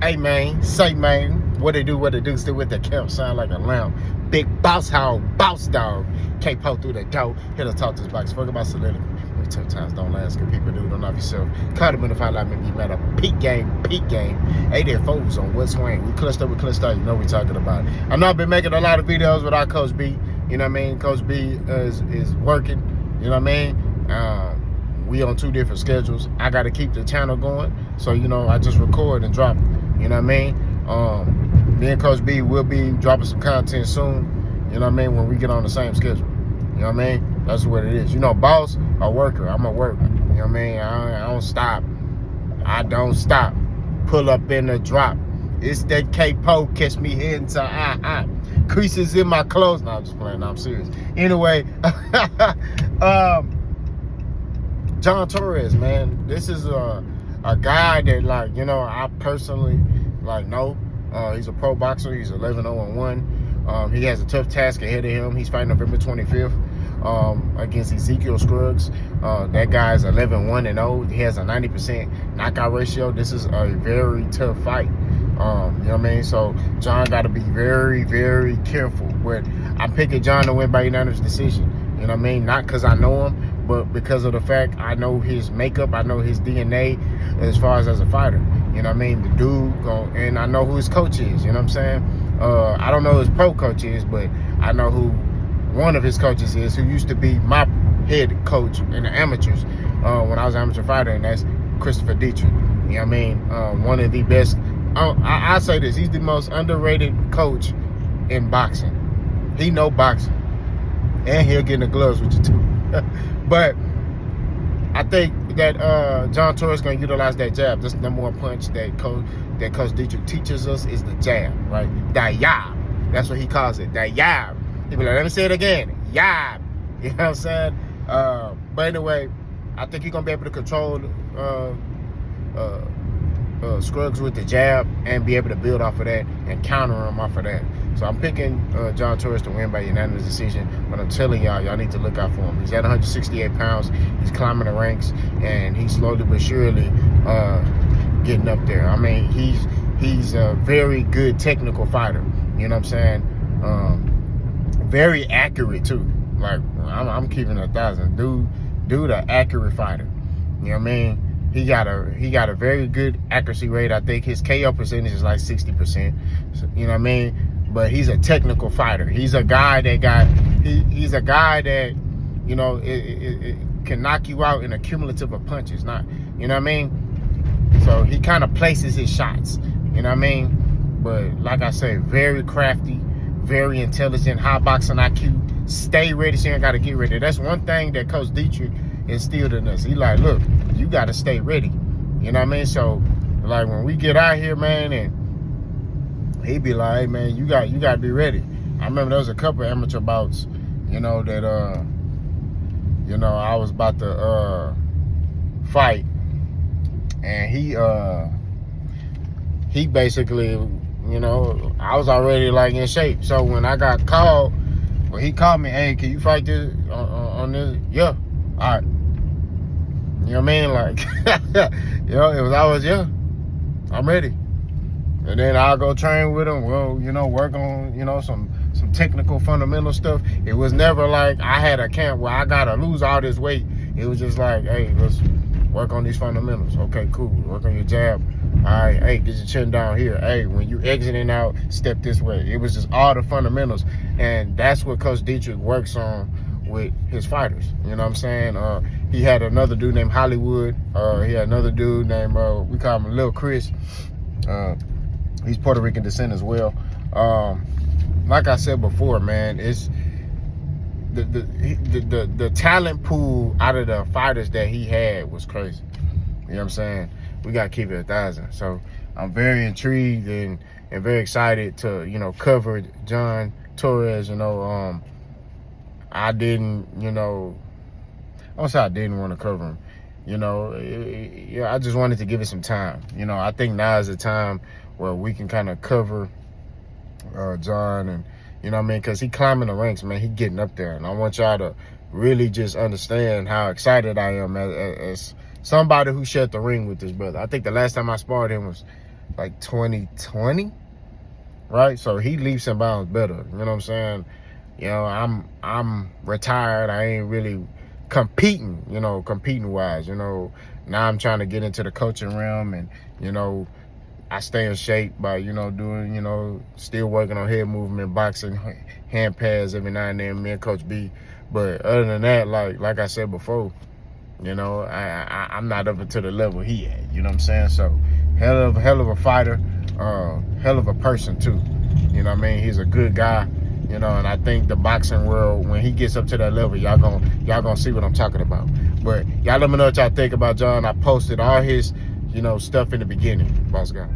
Hey man, say man, what it do, still with the camp, sound like a lamb. Big boss hog, boss dog. Can't pull through the door, here to talk to this box. Fuck about soliloquy. Tough times don't last, good people do, don't know yourself. Caught him in the fight like me, man, a peak game. Hey there, folks, on What's Swing. We clutched up, you know what we talking about. I know I've been making a lot of videos without Coach B, you know what I mean? Coach B is working, you know what I mean? We on two different schedules. I got to keep the channel going, so you know I just record and drop it. You know what I mean? Me and Coach B will be dropping some content soon. You know what I mean? When we get on the same schedule. You know what I mean? That's what it is. You know, boss, a worker. I'm a worker. You know what I mean? I don't stop. I don't stop. Pull up in the drop. It's that K-Po, catch me heading to creases in my clothes. No, I'm just playing. No, I'm serious. Anyway, John Torres, man, this is a guy that, like, you know, I personally like know. He's a pro boxer. He's 11-0-1. He has a tough task ahead of him. He's fighting November 25th against Ezekiel Scruggs. That guy's 11-1-0. He has a 90% knockout ratio. This is a very tough fight. You know what I mean? So John got to be very, very careful. But I'm picking John to win by unanimous decision. You know what I mean? Not because I know him, but because of the fact I know his makeup, I know his DNA as far as a fighter. You know what I mean? The dude, and I know who his coach is. You know what I'm saying? I don't know who his pro coach is, but I know who one of his coaches is, who used to be my head coach in the amateurs when I was an amateur fighter, and that's Christopher Dietrich. You know what I mean? One of the best. I say this: he's the most underrated coach in boxing. He know boxing, and he'll get in the gloves with you too. But I think that John Torres is going to utilize that jab. That's the number one punch that Coach Dietrich teaches us is the jab, right? That yab. That's what he calls it. That yab. He be like, let me say it again. Yab. You know what I'm saying? But anyway, I think he's going to be able to control Scruggs with the jab and be able to build off of that and counter him off of that. So I'm picking John Torres to win by unanimous decision, but I'm telling y'all need to look out for him. He's at 168 pounds. He's climbing the ranks, and he's slowly but surely getting up there. I mean, he's a very good technical fighter. You know what I'm saying? Very accurate too. Like I'm keeping 1,000. Dude, an accurate fighter. You know what I mean? He got a very good accuracy rate. I think his KO percentage is like 60%. So, you know what I mean? But he's a technical fighter. He's a guy that he's a guy that, you know, it can knock you out in a cumulative of punches. Not, you know what I mean? So he kind of places his shots. You know what I mean? But like I say, very crafty, very intelligent, high boxing IQ. Stay ready, so you ain't got to get ready. That's one thing that Coach Dietrich instilled in us. He like, look, you got to stay ready. You know what I mean? So, like, when we get out here, man, and he be like, hey, man, you got to be ready. I remember there was a couple of amateur bouts, you know, that, you know, I was about to fight, and he basically, you know, I was already, like, in shape. So when I got called, well, he called me, hey, can you fight this on this? Yeah. All right. You know what I mean? Like, you know, it was always, yeah, I'm ready. And then I'll go train with him. Well, you know, work on, you know, some technical fundamental stuff. It was never like I had a camp where I got to lose all this weight. It was just like, hey, let's work on these fundamentals. Okay, cool. Work on your jab. All right, hey, get your chin down here. Hey, when you exiting out, step this way. It was just all the fundamentals. And that's what Coach Dietrich works on with his fighters. You know what I'm saying? He had another dude named Hollywood. He had another dude named, we call him Lil Chris. He's Puerto Rican descent as well. Like I said before, man, it's the talent pool out of the fighters that he had was crazy. You know what I'm saying? We got to keep it 1,000. So I'm very intrigued and very excited to, you know, cover John Torres. You know, I didn't, you know, I don't say I didn't want to cover him. You know, I just wanted to give it some time. You know, I think now is the time where we can kind of cover John, and, you know what I mean? Because he climbing the ranks, man. He getting up there. And I want y'all to really just understand how excited I am as somebody who shared the ring with this brother. I think the last time I sparred him was like 2020, right? So he leaps and bounds better. You know what I'm saying? You know, I'm retired. I ain't really competing, you know, competing wise. You know, now I'm trying to get into the coaching realm, and you know, I stay in shape by, you know, doing, you know, still working on head movement, boxing, hand pads every now and then, me and Coach B. But other than that, like I said before, you know, I'm not up to the level he at. You know what I'm saying? So hell of a fighter, hell of a person too. You know what I mean? He's a good guy. You know, and I think the boxing world, when he gets up to that level, y'all gonna see what I'm talking about. But y'all let me know what y'all think about John. I posted all his, you know, stuff in the beginning, boss guy.